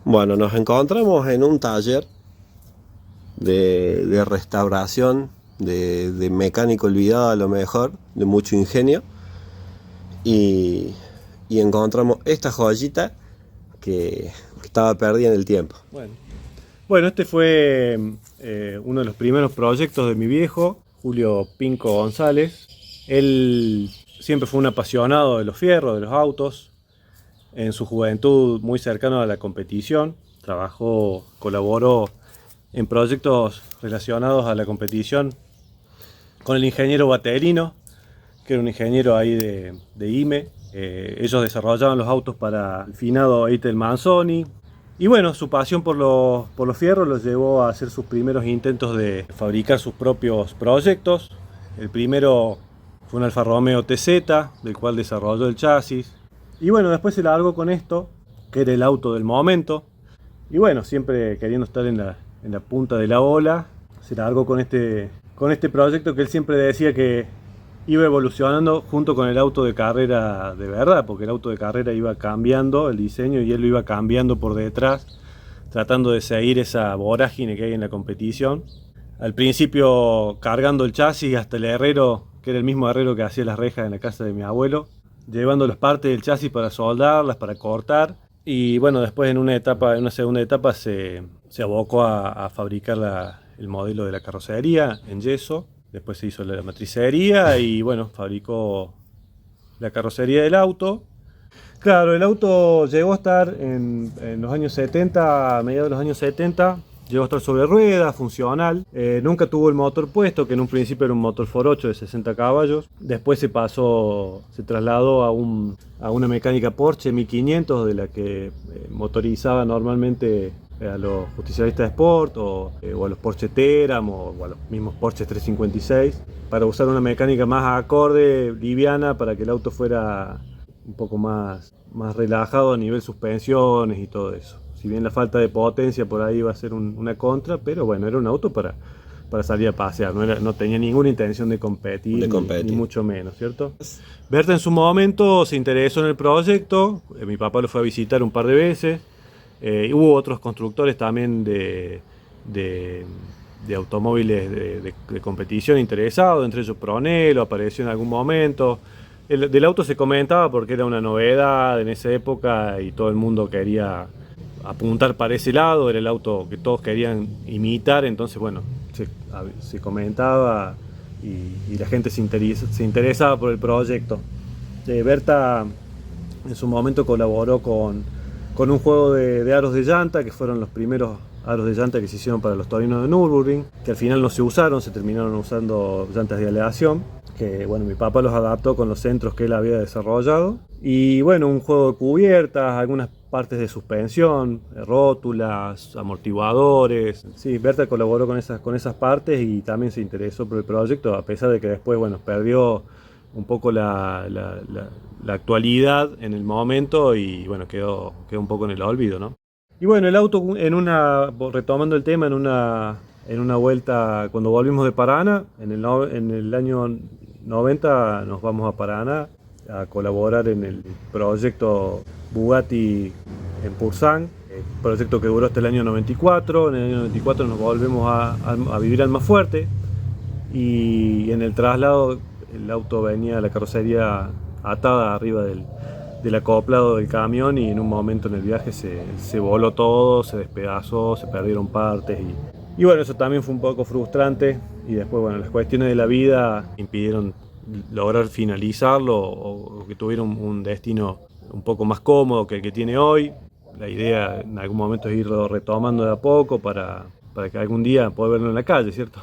Bueno, nos encontramos en un taller de restauración, de mecánico olvidado a lo mejor, de mucho ingenio, y, y encontramos esta joyita que estaba perdida en el tiempo. Bueno, este fue uno de los primeros proyectos de mi viejo, Julio Pinco González. Él siempre fue un apasionado de los fierros, de los autos. En su juventud muy cercano a la competición, colaboró en proyectos relacionados a la competición con el ingeniero Baterino, que era un ingeniero ahí de IME. Ellos desarrollaban los autos para el finado Eitel Manzoni. Y bueno, su pasión por los fierros los llevó a hacer sus primeros intentos de fabricar sus propios proyectos. El primero fue un Alfa Romeo TZ, del cual desarrolló el chasis. Y bueno, después se largó con esto, que era el auto del momento. Y bueno, siempre queriendo estar en la punta de la ola, se largó con este proyecto que él siempre decía que iba evolucionando junto con el auto de carrera de verdad, porque el auto de carrera iba cambiando el diseño y él lo iba cambiando por detrás, tratando de seguir esa vorágine que hay en la competición. Al principio cargando el chasis hasta el herrero, que era el mismo herrero que hacía las rejas en la casa de mi abuelo, llevando las partes del chasis para soldarlas, para cortar. Y bueno, después en una segunda etapa se abocó a fabricar el modelo de la carrocería en yeso. Después se hizo la matricería y bueno, fabricó la carrocería del auto. Claro, el auto llegó a estar en los años 70, a mediados de los años 70, llegó a estar sobre ruedas, funcional. Nunca tuvo el motor puesto, que en un principio era un motor 4.8 de 60 caballos. Después se trasladó a una mecánica Porsche 1500, de la que motorizaba normalmente a los justicialistas Sport o a los Porsche Teram o a los mismos Porsche 356, para usar una mecánica más acorde, liviana, para que el auto fuera un poco más relajado a nivel suspensiones y todo eso. Si bien la falta de potencia por ahí iba a ser una contra, pero bueno, era un auto para salir a pasear, no tenía ninguna intención de competir. Ni mucho menos, ¿cierto? Berta en su momento se interesó en el proyecto, mi papá lo fue a visitar un par de veces. Hubo otros constructores también de automóviles de competición interesados, entre ellos Pronello apareció en algún momento. Del auto se comentaba porque era una novedad en esa época y todo el mundo quería apuntar para ese lado, era el auto que todos querían imitar, entonces bueno, se comentaba y la gente se interesaba por el proyecto. Berta en su momento colaboró con un juego de aros de llanta, que fueron los primeros aros de llanta que se hicieron para los torinos de Nürburgring, que al final no se usaron, se terminaron usando llantas de aleación, que bueno, mi papá los adaptó con los centros que él había desarrollado. Y bueno, un juego de cubiertas, algunas partes de suspensión, rótulas, amortiguadores. Sí, Berta colaboró con esas partes y también se interesó por el proyecto, a pesar de que después, bueno, perdió un poco la actualidad en el momento y bueno, quedó un poco en el olvido, ¿no? Y bueno, el auto, retomando el tema, en una vuelta, cuando volvimos de Paraná, en el año 90 nos vamos a Paraná a colaborar en el proyecto Bugatti en Pursang, proyecto que duró hasta el año 94. En el año 94 nos volvemos a vivir a Almafuerte y en el traslado el auto venía, la carrocería atada arriba del acoplado del camión, y en un momento en el viaje se voló todo, se despedazó, se perdieron partes y bueno, eso también fue un poco frustrante. Y después, bueno, las cuestiones de la vida impidieron lograr finalizarlo o que tuviera un destino un poco más cómodo que el que tiene hoy. La idea en algún momento es irlo retomando de a poco para que algún día pueda verlo en la calle, ¿cierto?